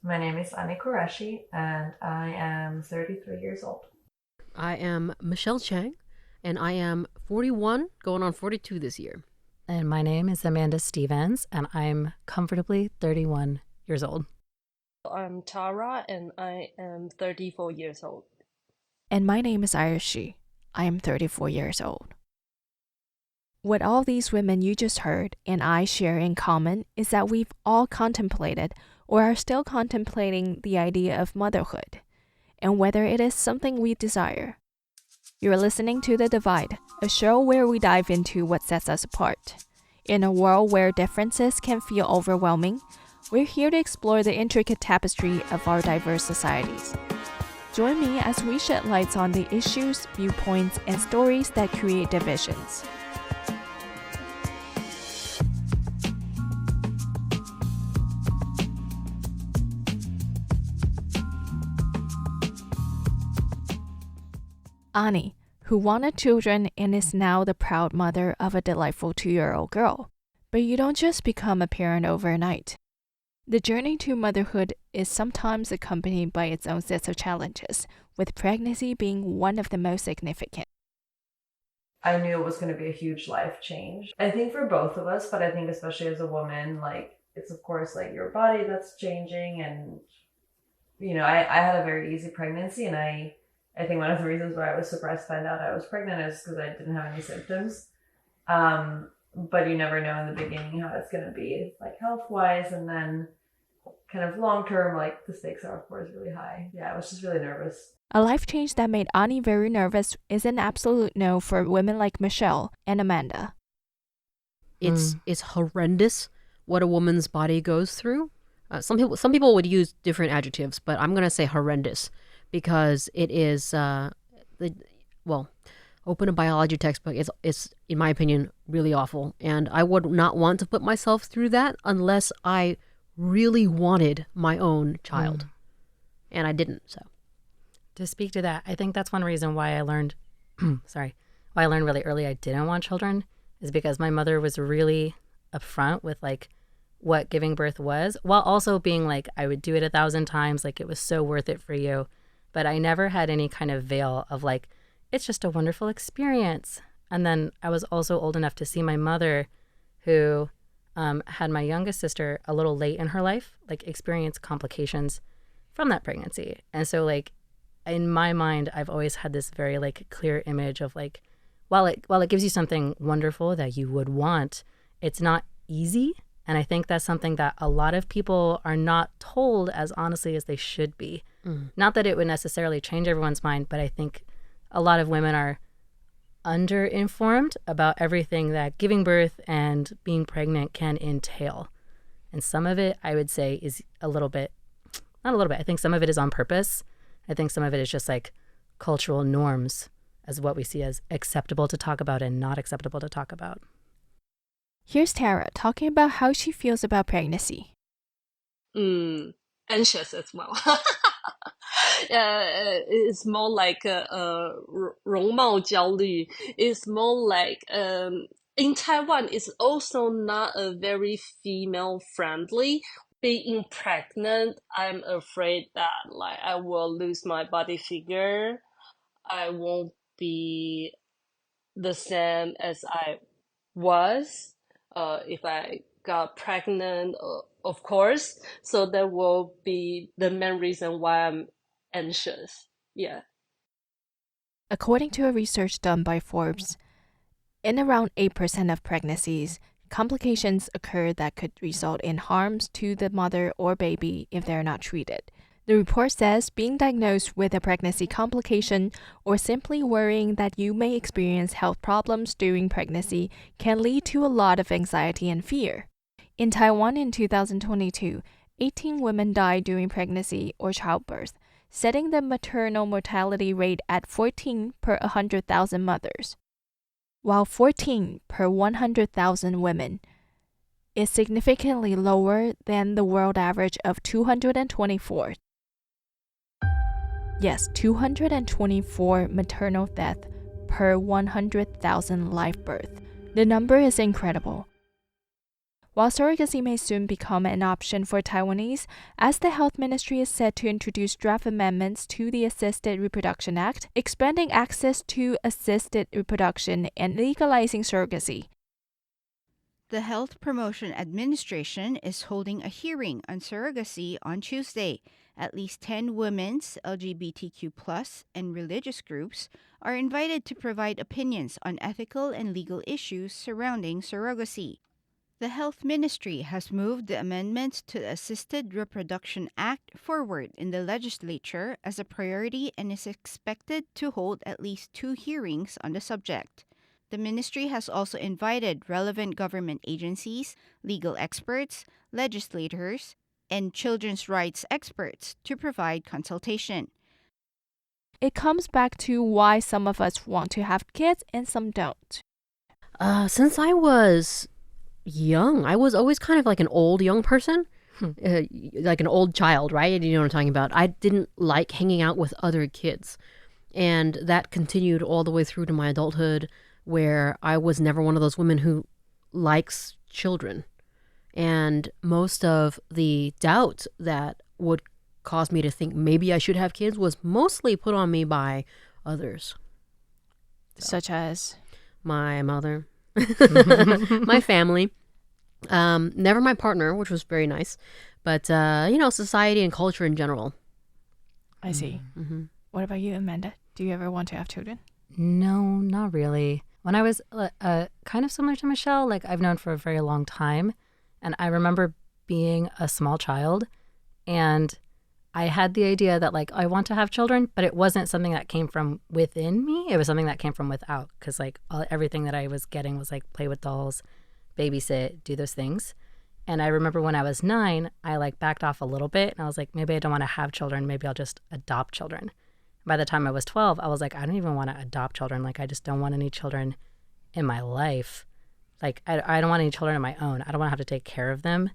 My name is Anni Qureshi, and I am 33 years old. I am Michelle Chang, and I am 41, going on 42 this year. And my name is Amanda Stevens, and I'm comfortably 31 years old. I'm Tara, and I am 34 years old. And my name is Irishi. I am 34 years old. What all these women you just heard and I share in common is that we've all contemplated or are still contemplating the idea of motherhood, and whether it is something we desire. You're listening to The Divide, a show where we dive into what sets us apart. In a world where differences can feel overwhelming, we're here to explore the intricate tapestry of our diverse societies. Join me as we shed lights on the issues, viewpoints, and stories that create divisions. Anni, who wanted children and is now the proud mother of a delightful 2-year-old girl. But you don't just become a parent overnight. The journey to motherhood is sometimes accompanied by its own sets of challenges, with pregnancy being one of the most significant. I knew it was going to be a huge life change. I think for both of us, but I think especially as a woman, it's of course your body that's changing. And, I had a very easy pregnancy, and I think one of the reasons why I was surprised to find out I was pregnant is because I didn't have any symptoms. But you never know in the beginning how it's going to be, health-wise, and then kind of long-term, the stakes are, of course, really high. Yeah, I was just really nervous. A life change that made Anni very nervous is an absolute no for women like Michelle and Amanda. It's horrendous what a woman's body goes through. Some people would use different adjectives, but I'm going to say horrendous because it is, open a biology textbook. It's, in my opinion, really awful. And I would not want to put myself through that unless I really wanted my own child. And I didn't, so. To speak to that, I think that's one reason why I learned, why I learned really early I didn't want children is because my mother was really upfront with what giving birth was, while also being I would do it 1,000 times, it was so worth it for you. But I never had any kind of veil of it's just a wonderful experience. And then I was also old enough to see my mother, who had my youngest sister a little late in her life, experience complications from that pregnancy. And so in my mind, I've always had this very clear image of while it gives you something wonderful that you would want, it's not easy. And I think that's something that a lot of people are not told as honestly as they should be. Not that it would necessarily change everyone's mind, but I think a lot of women are underinformed about everything that giving birth and being pregnant can entail. And some of it, I would say, is not a little bit. I think some of it is on purpose. I think some of it is just cultural norms as what we see as acceptable to talk about and not acceptable to talk about. Here's Tara talking about how she feels about pregnancy. Anxious as well. It's more like 容貌焦虑. It's more in Taiwan, it's also not a very female friendly. Being pregnant, I'm afraid that I will lose my body figure. I won't be the same as I was if I got pregnant, of course. So that will be the main reason why I'm anxious. Yeah. According to a research done by Forbes, in around 8% of pregnancies, complications occur that could result in harms to the mother or baby if they're not treated. The report says being diagnosed with a pregnancy complication or simply worrying that you may experience health problems during pregnancy can lead to a lot of anxiety and fear. In Taiwan in 2022, 18 women died during pregnancy or childbirth, setting the maternal mortality rate at 14 per 100,000 mothers, while 14 per 100,000 women is significantly lower than the world average of 224. Yes, 224 maternal deaths per 100,000 live births. The number is incredible. While surrogacy may soon become an option for Taiwanese, as the Health Ministry is set to introduce draft amendments to the Assisted Reproduction Act, expanding access to assisted reproduction and legalizing surrogacy. The Health Promotion Administration is holding a hearing on surrogacy on Tuesday. At least 10 women's, LGBTQ+, and religious groups are invited to provide opinions on ethical and legal issues surrounding surrogacy. The Health Ministry has moved the amendments to the Assisted Reproduction Act forward in the legislature as a priority and is expected to hold at least 2 hearings on the subject. The ministry has also invited relevant government agencies, legal experts, legislators, and children's rights experts to provide consultation. It comes back to why some of us want to have kids and some don't. Since I was young, I was always kind of like an old young person, like an old child, right? You know what I'm talking about. I didn't like hanging out with other kids. And that continued all the way through to my adulthood, where I was never one of those women who likes children. And most of the doubt that would cause me to think maybe I should have kids was mostly put on me by others. Such as? My mother, my family, never my partner, which was very nice, but, society and culture in general. I see. Mm-hmm. What about you, Amanda? Do you ever want to have children? No, not really. When I was kind of similar to Michelle, like I've known for a very long time, and I remember being a small child, and I had the idea that like I want to have children, but it wasn't something that came from within me. It was something that came from without, because like everything that I was getting was like play with dolls, babysit, do those things. And I remember when I was 9, I like backed off a little bit, and I was like, maybe I don't want to have children. Maybe I'll just adopt children. By the time I was 12, I was like, I don't even want to adopt children. Like, I just don't want any children in my life. Like, I don't want any children of my own. I don't want to have to take care of them.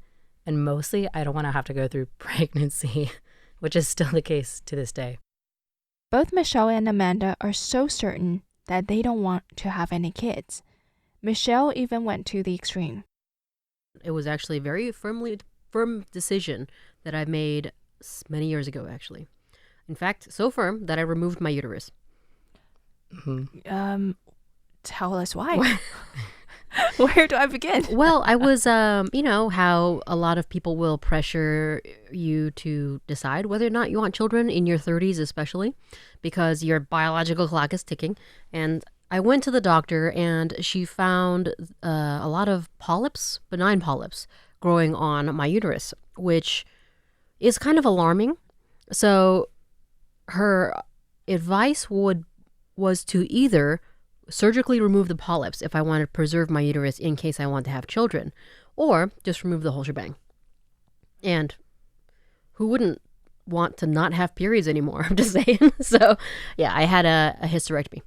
And mostly, I don't want to have to go through pregnancy, which is still the case to this day. Both Michelle and Amanda are so certain that they don't want to have any kids. Michelle even went to the extreme. It was actually a very firm decision that I made many years ago, actually. In fact, so firm that I removed my uterus. Mm-hmm. Tell us why. Where do I begin? Well, I was, how a lot of people will pressure you to decide whether or not you want children in your 30s, especially because your biological clock is ticking. And I went to the doctor, and she found a lot of polyps, benign polyps, growing on my uterus, which is kind of alarming. So her advice was to either surgically remove the polyps if I want to preserve my uterus in case I want to have children, or just remove the whole shebang. And who wouldn't want to not have periods anymore? I'm just saying. So yeah, I had a hysterectomy.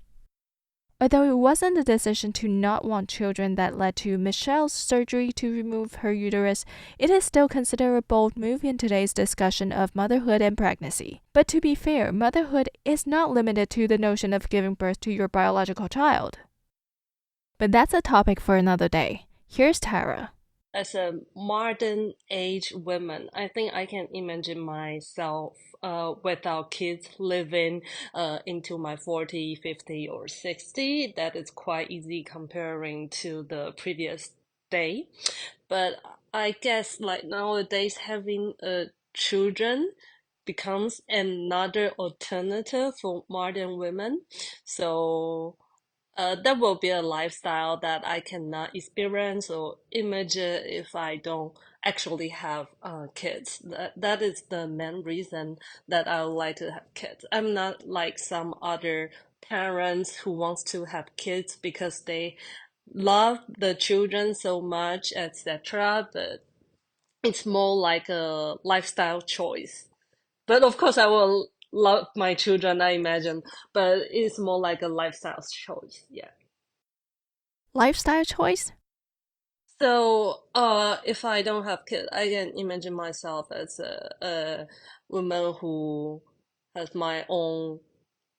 Although it wasn't the decision to not want children that led to Michelle's surgery to remove her uterus, it is still considered a bold move in today's discussion of motherhood and pregnancy. But to be fair, motherhood is not limited to the notion of giving birth to your biological child. But that's a topic for another day. Here's Tara. As a modern age woman, I think I can imagine myself without kids living into my 40, 50, or 60. That is quite easy comparing to the previous day. But I guess like nowadays having children becomes another alternative for modern women. So that will be a lifestyle that I cannot experience or imagine if I don't actually have kids. That is the main reason that I would like to have kids. I'm not like some other parents who wants to have kids because they love the children so much, etc. But it's more like a lifestyle choice. But of course, I will love my children, I imagine. But it's more like a lifestyle choice. Yeah. Lifestyle choice? So, if I don't have kids, I can imagine myself as a woman who has my own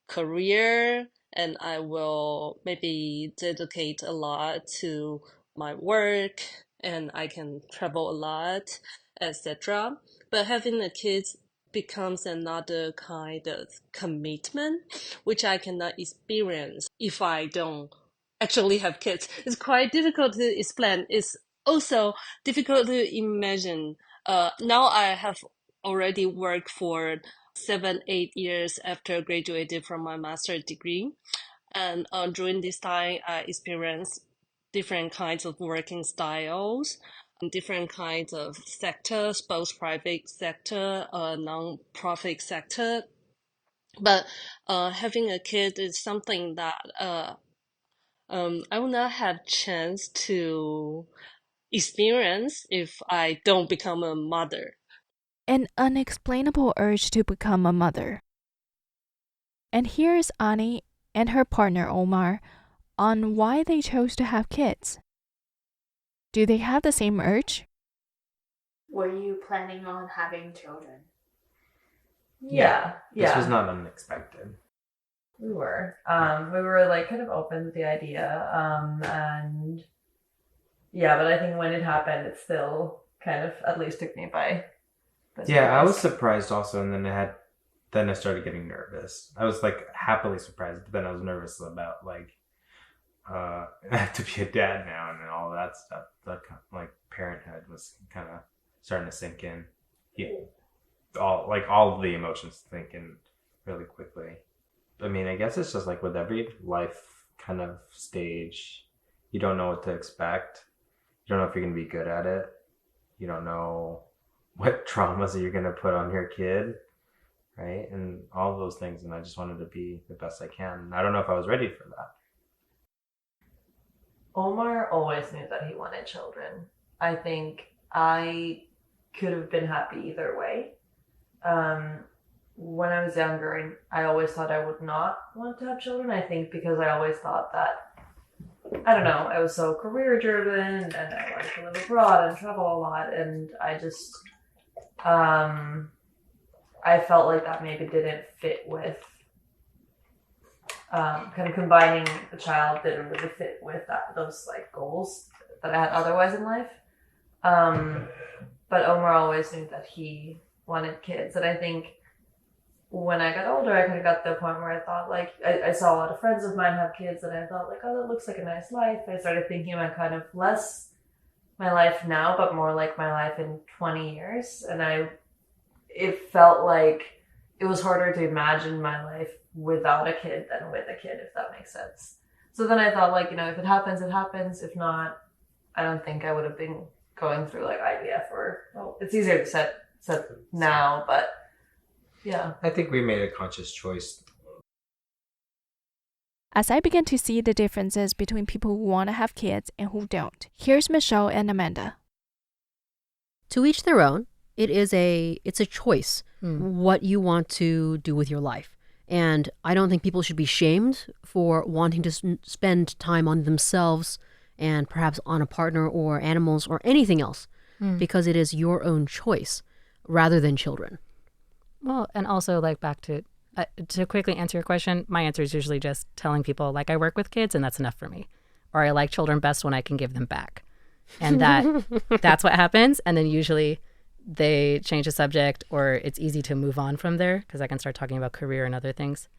career, and I will maybe dedicate a lot to my work and I can travel a lot, etc. But having a kid becomes another kind of commitment, which I cannot experience if I don't actually have kids. It's quite difficult to explain. It's also difficult to imagine. Now I have already worked for 7, 8 years after graduating from my master's degree. And during this time, I experienced different kinds of working styles, different kinds of sectors, both private sector, non-profit sector. But having a kid is something that I will not have chance to experience if I don't become a mother. An unexplainable urge to become a mother. And here is Anni and her partner Omar on why they chose to have kids. Do they have the same urge? Were you planning on having children? Yeah. This was not unexpected. We were. We were like kind of open to the idea. And yeah, but I think when it happened, it still kind of at least took me by surprise. Yeah, I was surprised also, and then I started getting nervous. I was like happily surprised, but then I was nervous about like I have to be a dad now and all that stuff. That like parenthood was kind of starting to sink in. Yeah, all of the emotions sinking really quickly. I mean, I guess it's just like with every life kind of stage, you don't know what to expect. You don't know if you're gonna be good at it. You don't know what traumas you're gonna put on your kid, right? And all of those things. And I just wanted to be the best I can. I don't know if I was ready for that. Omar always knew that he wanted children. I think I could have been happy either way. When I was younger, I always thought I would not want to have children. I think because I always thought that, I don't know, I was so career driven and I wanted to live abroad and travel a lot. And I just, I felt like that maybe didn't fit with, kind of combining the child didn't really fit with those like goals that I had otherwise in life. But Omar always knew that he wanted kids. And I think when I got older, I kind of got to the point where I thought like, I saw a lot of friends of mine have kids and I thought like, oh, that looks like a nice life. I started thinking about kind of less my life now, but more like my life in 20 years. And it felt like it was harder to imagine my life without a kid than with a kid, if that makes sense. So then I thought like, if it happens, it happens. If not, I don't think I would have been going through like IVF well, it's easier to set now, but yeah. I think we made a conscious choice. As I begin to see the differences between people who want to have kids and who don't, here's Michelle and Amanda. To each their own. It's a choice what you want to do with your life. And I don't think people should be shamed for wanting to spend time on themselves and perhaps on a partner or animals or anything else because it is your own choice rather than children. Well, and also like back to quickly answer your question, my answer is usually just telling people like I work with kids and that's enough for me. Or I like children best when I can give them back. And that's what happens. And then usually they change the subject or it's easy to move on from there because I can start talking about career and other things.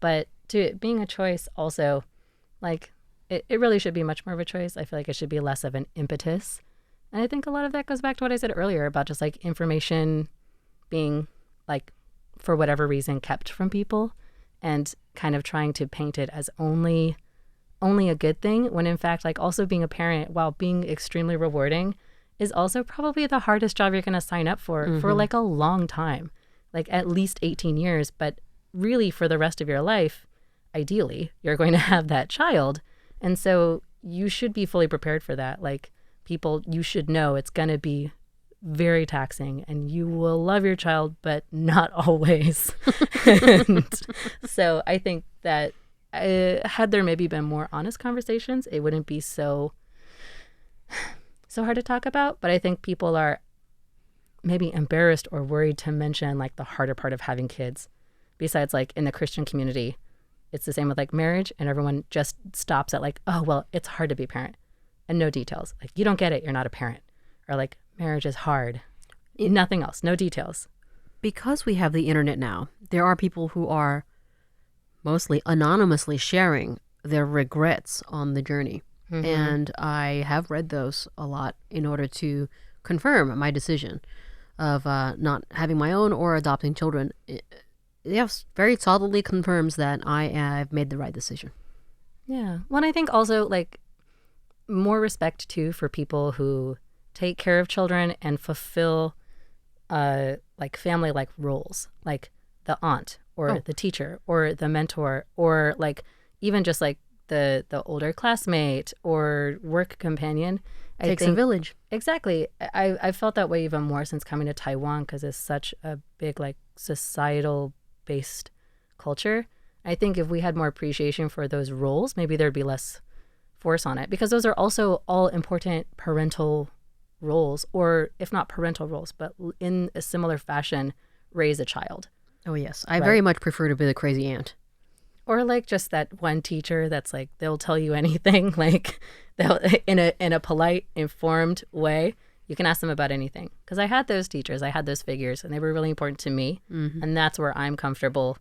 But to it being a choice also, like it really should be much more of a choice. I feel like it should be less of an impetus. And I think a lot of that goes back to what I said earlier about just like information being like for whatever reason kept from people and kind of trying to paint it as only a good thing when in fact like also being a parent, while being extremely rewarding, is also probably the hardest job you're going to sign up for like a long time, like at least 18 years. But really for the rest of your life, ideally, you're going to have that child. And so you should be fully prepared for that. Like people, you should know it's going to be very taxing and you will love your child, but not always. And so I think that had there maybe been more honest conversations, it wouldn't be so hard to talk about. But I think people are maybe embarrassed or worried to mention like the harder part of having kids. Besides like in the Christian community, it's the same with like marriage and everyone just stops at like, oh, well, it's hard to be a parent. and no details. Like, you don't get it, you're not a parent. Or like, marriage is hard. Nothing else, no details. Because we have the internet now, there are people who are mostly anonymously sharing their regrets on the journey. And I have read those a lot in order to confirm my decision of not having my own or adopting children. Yes, very solidly confirms that I've made the right decision. Yeah. Well, and I think also like more respect too for people who take care of children and fulfill like family like roles, like the aunt or the teacher or the mentor, or like even just like the older classmate or work companion. Takes a village. Exactly. I felt that way even more since coming to Taiwan, because it's such a big like societal based culture. I think if we had more appreciation for those roles, maybe there'd be less force on it, because those are also all important parental roles, or if not parental roles, but in a similar fashion, raise a child. Oh, yes. I very much prefer to be the crazy aunt. Or like just that one teacher that's like, they'll tell you anything, like they'll in a polite, informed way. You can ask them about anything. Because I had those teachers, I had those figures, and they were really important to me. And that's where I'm comfortable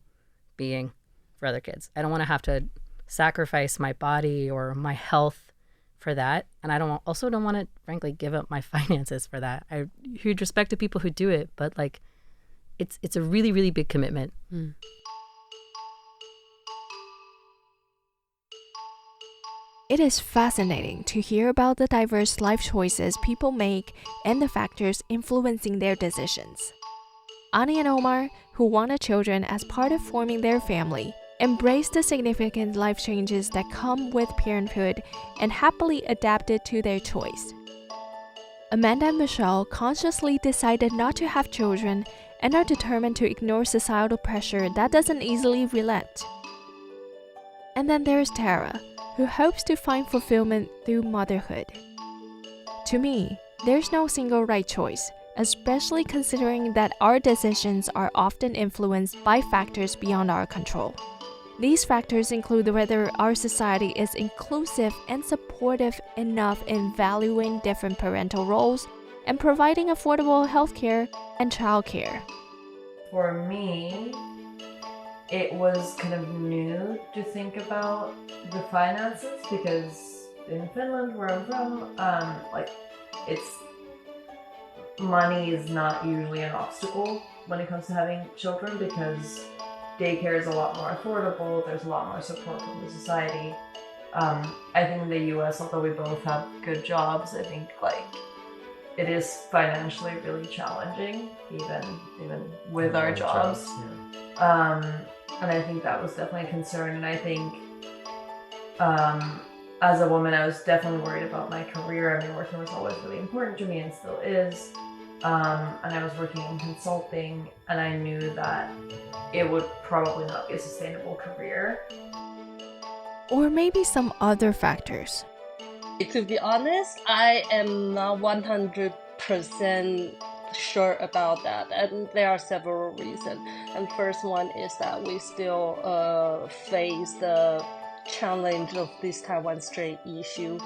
being for other kids. I don't want to have to sacrifice my body or my health for that. And I don't want to, frankly, give up my finances for that. I huge respect to people who do it, but like it's a really, really big commitment. It is fascinating to hear about the diverse life choices people make and the factors influencing their decisions. Anni and Omar, who wanted children as part of forming their family, embraced the significant life changes that come with parenthood and happily adapted to their choice. Amanda and Michelle consciously decided not to have children and are determined to ignore societal pressure that doesn't easily relent. And then there's Tara, who hopes to find fulfillment through motherhood. To me, there's no single right choice, especially considering that our decisions are often influenced by factors beyond our control. These factors include whether our society is inclusive and supportive enough in valuing different parental roles and providing affordable healthcare and childcare. For me, it was kind of new to think about the finances, because in Finland, where I'm from, money is not usually an obstacle when it comes to having children, because daycare is a lot more affordable. There's a lot more support from the society. I think in the US, although we both have good jobs, I think it is financially really challenging, even with our jobs. And I think that was definitely a concern. And I think as a woman, I was definitely worried about my career. I mean, working was always really important to me and still is. And I was working in consulting, and I knew that it would probably not be a sustainable career. Or maybe some other factors. To be honest, I am not 100% sure about that, and there are several reasons. And first one is that we still face the challenge of this Taiwan Strait issue.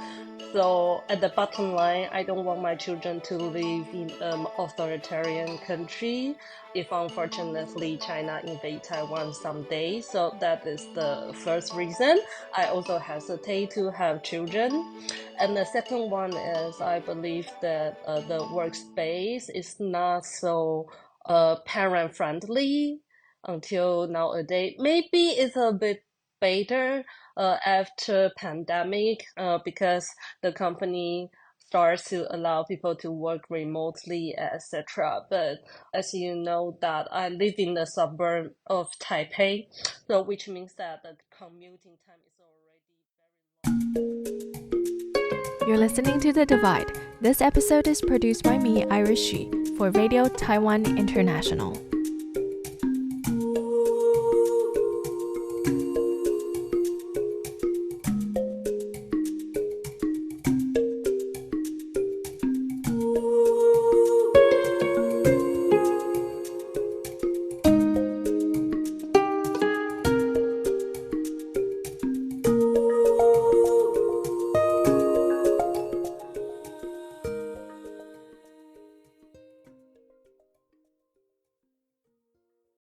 So at the bottom line, I don't want my children to live in an authoritarian country if unfortunately China invade Taiwan someday. So that is the first reason. I also hesitate to have children. And the second one is I believe that the workspace is not so parent friendly until nowadays. Maybe it's a bit better after pandemic because the company starts to allow people to work remotely, etc. But as you know that I live in the suburb of Taipei, so which means that the commuting time is already very long. You're listening to The Divide. This episode is produced by me, Irish Shi, for Radio Taiwan International.